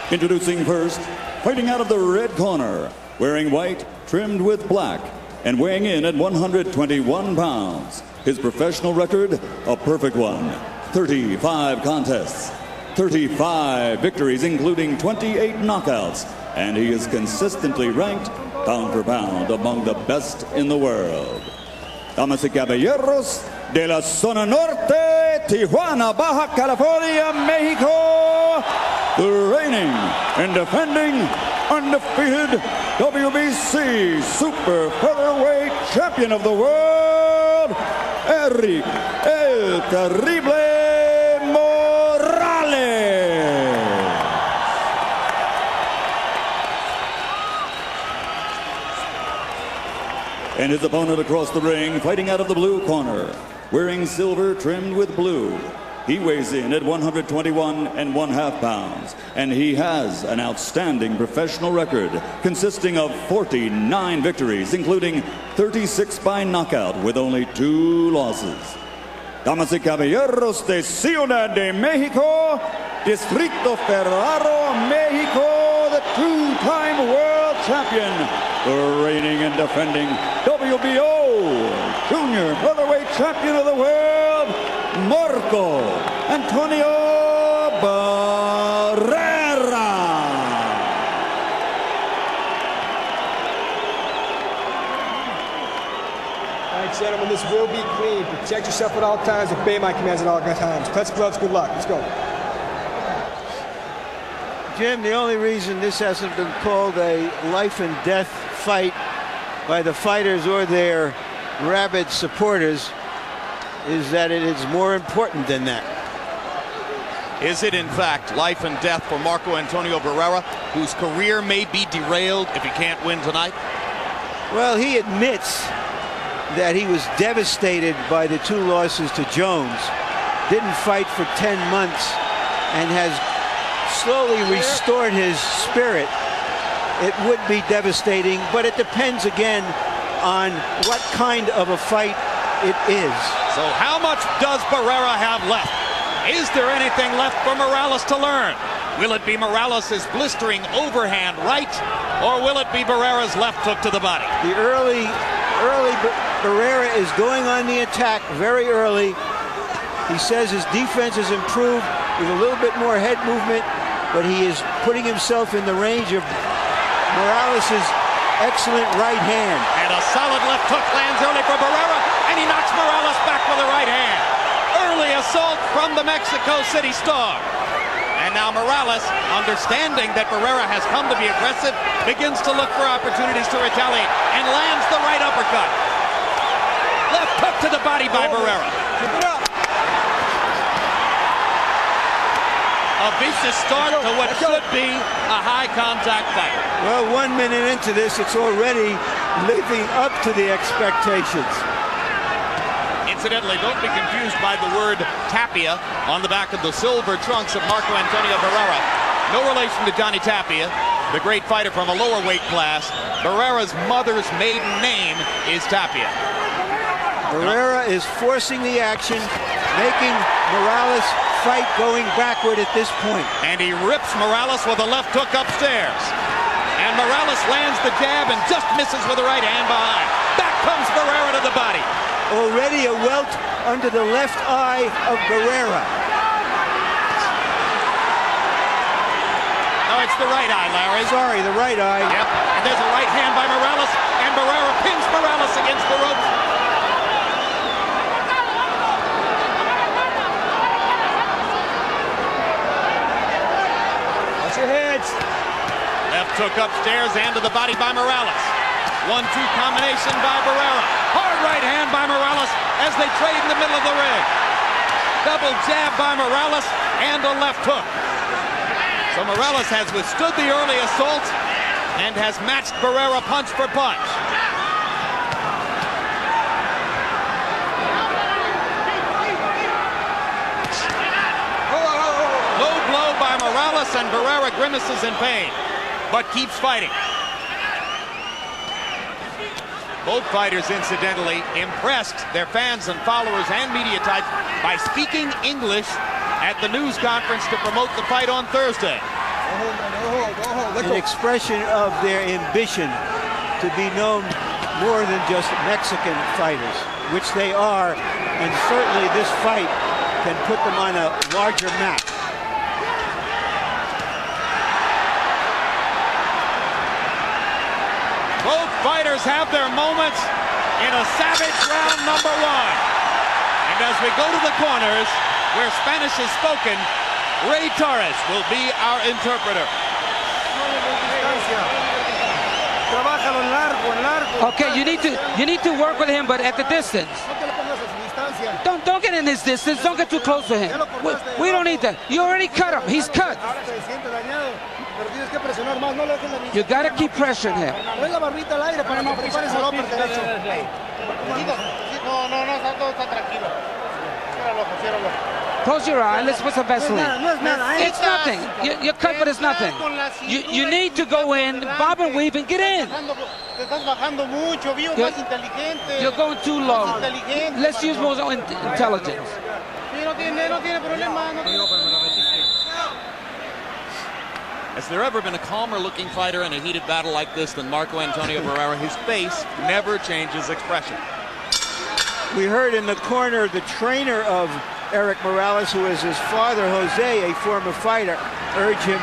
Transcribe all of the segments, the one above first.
Introducing first, fighting out of the red corner, wearing white, trimmed with black, and weighing in at 121 pounds. His professional record, a perfect one. 35 contests, 35 victories, including 28 knockouts, and he is consistently ranked pound for pound among the best in the world. Damas y caballeros, de la zona norte, Tijuana, Baja California, Mexico, the reigning and defending undefeated WBC Super Featherweight Champion of the world, Erick El Terrible Morales. And his opponent across the ring, fighting out of the blue corner, wearing silver trimmed with blue. He weighs in at 121½ pounds, and he has an outstanding professional record consisting of 49 victories, including 36 by knockout with only 2 losses. Damas y caballeros de Ciudad de Mexico, Distrito Federal, Mexico, the 2-time world champion, the reigning and defending WBO Junior Featherweight Champion of the world, Marco Antonio Barrera. All right, gentlemen, this will be clean. Protect yourself at all times. Obey my commands at all times. Touch gloves. Good luck. Let's go. Jim, the only reason this hasn't been called a life and death fight by the fighters or their rabid supporters is that it is more important than that. Is it, in fact, life and death for Marco Antonio Barrera, whose career may be derailed if he can't win tonight? Well, he admits that he was devastated by the 2 losses to Jones, didn't fight for 10 months, and has slowly restored his spirit. It would be devastating, but it depends again on what kind of a fight it is. So how much does Barrera have left? Is there anything left for Morales to learn? Will it be Morales' blistering overhand right, or will it be Barrera's left hook to the body? The early Barrera is going on the attack very early. He says his defense has improved with a little bit more head movement, but he is putting himself in the range of Morales' excellent right hand. And a solid left hook lands early for Barrera, and he knocks Morales back with a right hand. Early assault from the Mexico City star. And now Morales, understanding that Barrera has come to be aggressive, begins to look for opportunities to retaliate and lands the right uppercut. Left hook to the body by Barrera. Keep it up. A vicious start to what should be a high contact fight. Well, 1 minute into this, it's already living up to the expectations. Incidentally, don't be confused by the word Tapia on the back of the silver trunks of Marco Antonio Barrera. No relation to Johnny Tapia, the great fighter from a lower weight class. Barrera's mother's maiden name is Tapia. Barrera is forcing the action, making Morales fight going backward at this point. And he rips Morales with a left hook upstairs. And Morales lands the jab and just misses with the right hand behind. Back comes Barrera to the body. Already a welt under the left eye of Barrera. No, it's the right eye, Larry. Sorry, the right eye. Yep, and there's a right hand by Morales, and Barrera pins Morales against the ropes. Watch your heads. Left hook upstairs and to the body by Morales. 1-2 combination by Barrera. Hard right hand by Morales as they trade in the middle of the ring. Double jab by Morales and a left hook. So Morales has withstood the early assault and has matched Barrera punch for punch. Low blow by Morales, and Barrera grimaces in pain, but keeps fighting. Both fighters, incidentally, impressed their fans and followers and media types by speaking English at the news conference to promote the fight on Thursday. an expression of their ambition to be known more than just Mexican fighters, which they are, and certainly this fight can put them on a larger map. Both fighters have their moments in a savage round number one. And as we go to the corners, where Spanish is spoken, Ray Torres will be our interpreter. Okay, you need to work with him, but at the distance. Don't get in his distance. Don't get too close to him. We don't need that. You already cut him. He's cut. You gotta keep pressuring him. Close your eye. Let's put some Vaseline. It's nothing. You're cut, but it's nothing. You need to go in, bob and weave, and get in. You're going too low. Let's use more intelligence. Has there ever been a calmer looking fighter in a heated battle like this than Marco Antonio Barrera? His face never changes expression. We heard in the corner the trainer of Erick Morales, who is his father, Jose, a former fighter, urge him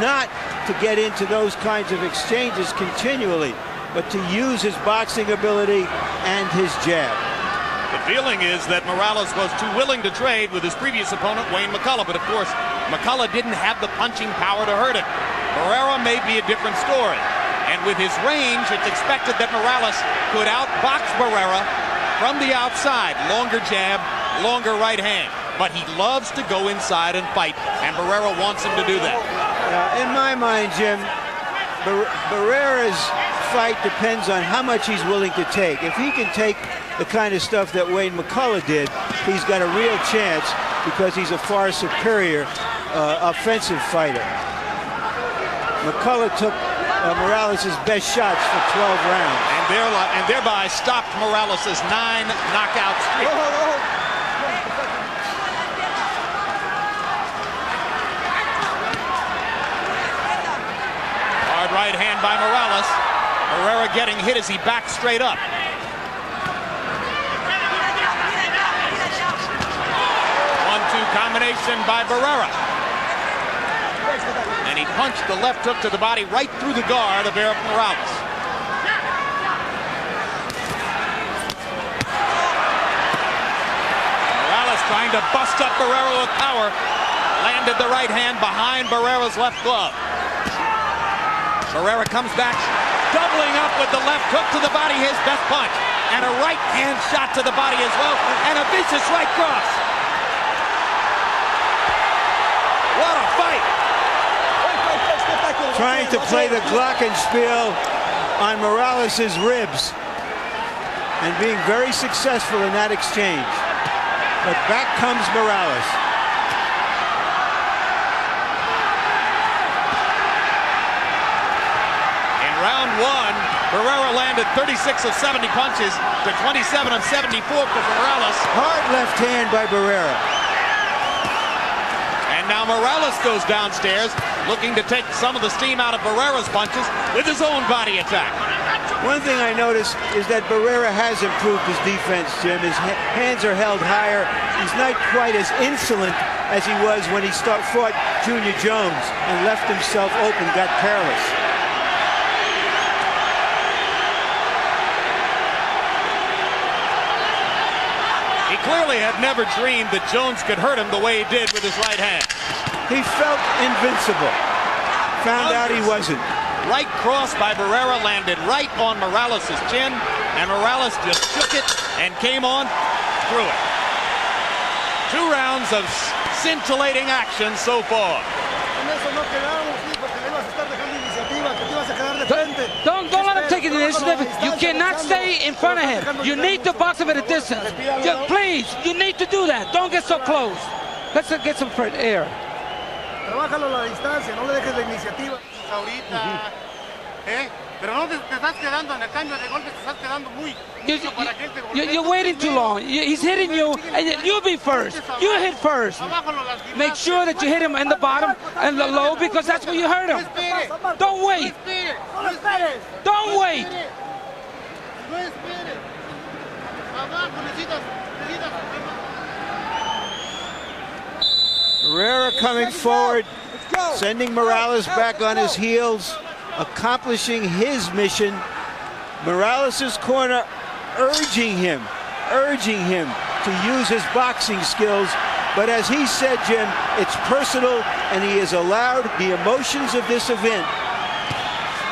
not to get into those kinds of exchanges continually, but to use his boxing ability and his jab. The feeling is that Morales was too willing to trade with his previous opponent, Wayne McCullough, but of course, McCullough didn't have the punching power to hurt him. Barrera may be a different story, and with his range, it's expected that Morales could outbox Barrera from the outside. Longer jab, longer right hand, but he loves to go inside and fight, and Barrera wants him to do that. In my mind, Jim, Barrera's fight depends on how much he's willing to take. If he can take the kind of stuff that Wayne McCullough did, he's got a real chance because he's a far superior offensive fighter. McCullough took Morales' best shots for 12 rounds. And thereby stopped Morales' 9 knockout streak. Hard right hand by Morales. Barrera getting hit as he backed straight up. 1-2 combination by Barrera. And he punched the left hook to the body right through the guard of Erick Morales. Morales trying to bust up Barrera with power. Landed the right hand behind Barrera's left glove. Barrera comes back, doubling up with the left hook to the body, his best punch. And a right hand shot to the body as well, and a vicious right cross. What a fight! Trying to play the glockenspiel on Morales' ribs and being very successful in that exchange. But back comes Morales. In round one, Barrera landed 36 of 70 punches to 27 of 74 for Morales. Hard left hand by Barrera. And now Morales goes downstairs, looking to take some of the steam out of Barrera's punches with his own body attack. One thing I noticed is that Barrera has improved his defense, Jim. His hands are held higher. He's not quite as insolent as he was when he fought Junior Jones and left himself open, got careless. He clearly had never dreamed that Jones could hurt him the way he did with his right hand. He felt invincible. Found out he wasn't. Right cross by Barrera landed right on Morales' chin, and Morales just shook it and came on through it. 2 rounds of scintillating action so far. Don't let him take the initiative. You cannot stay in front of him. You need to box him at a distance. Please, you need to do that. Don't get so close. Let's get some fresh air. Trabájalo a la distancia, no le dejes la iniciativa. Ahorita, You're waiting too long. He's hitting you, and you be first. You hit first. Make sure that you hit him in the bottom and the low, because that's where you hurt him. Don't wait. Don't wait. Barrera coming forward, sending Morales back on his heels, accomplishing his mission. Morales' corner urging him to use his boxing skills. But as he said, Jim, it's personal, and he has allowed the emotions of this event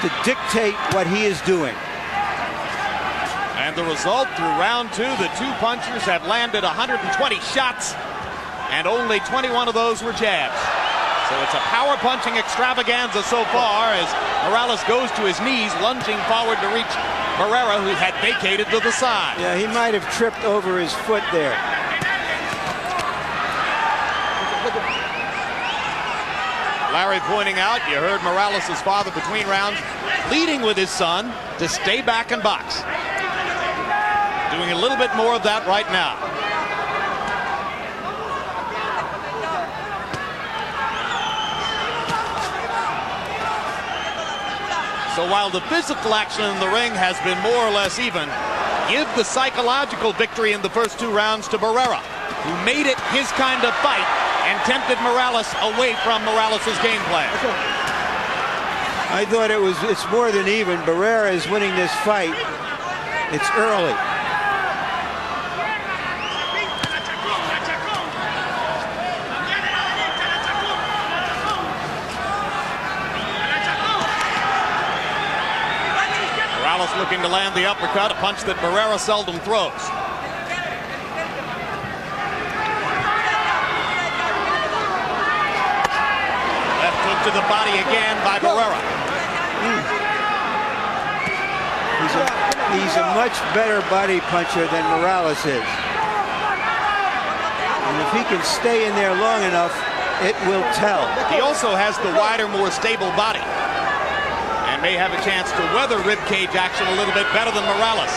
to dictate what he is doing. And the result through round two, the two punchers have landed 120 shots, and only 21 of those were jabs. So it's a power punching extravaganza so far as Morales goes to his knees, lunging forward to reach Barrera, who had vacated to the side. Yeah, he might have tripped over his foot there. Larry pointing out, you heard Morales' father between rounds pleading with his son to stay back and box. Doing a little bit more of that right now. So while the physical action in the ring has been more or less even, give the psychological victory in the first two rounds to Barrera, who made it his kind of fight and tempted Morales away from Morales' game plan. I thought it's more than even. Barrera is winning this fight. It's early. Morales looking to land the uppercut, a punch that Barrera seldom throws. Left hook to the body again by Barrera. He's a much better body puncher than Morales is. And if he can stay in there long enough, it will tell. He also has the wider, more stable body, and may have a chance to weather ribcage action a little bit better than Morales.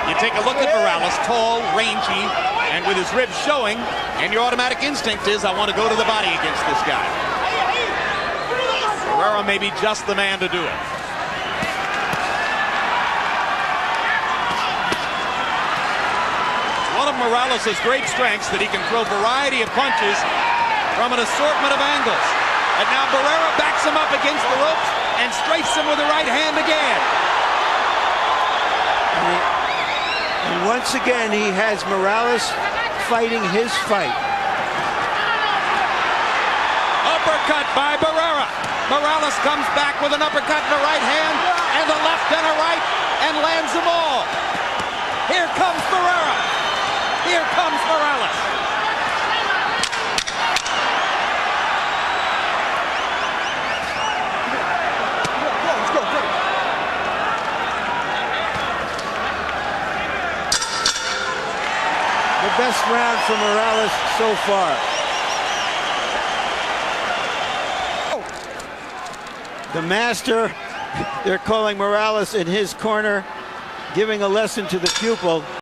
You take a look at Morales, tall, rangy, and with his ribs showing, and your automatic instinct is, I want to go to the body against this guy. Barrera may be just the man to do it. One of Morales' great strengths that he can throw a variety of punches from an assortment of angles. And now Barrera backs him up against the ropes and strafes him with the right hand again. And once again, he has Morales fighting his fight. Uppercut by Barrera. Morales comes back with an uppercut and a right hand, and a left and a right, and lands them all. Here comes Barrera. Here comes Morales. The best round for Morales so far. The master, they're calling Morales in his corner, giving a lesson to the pupil.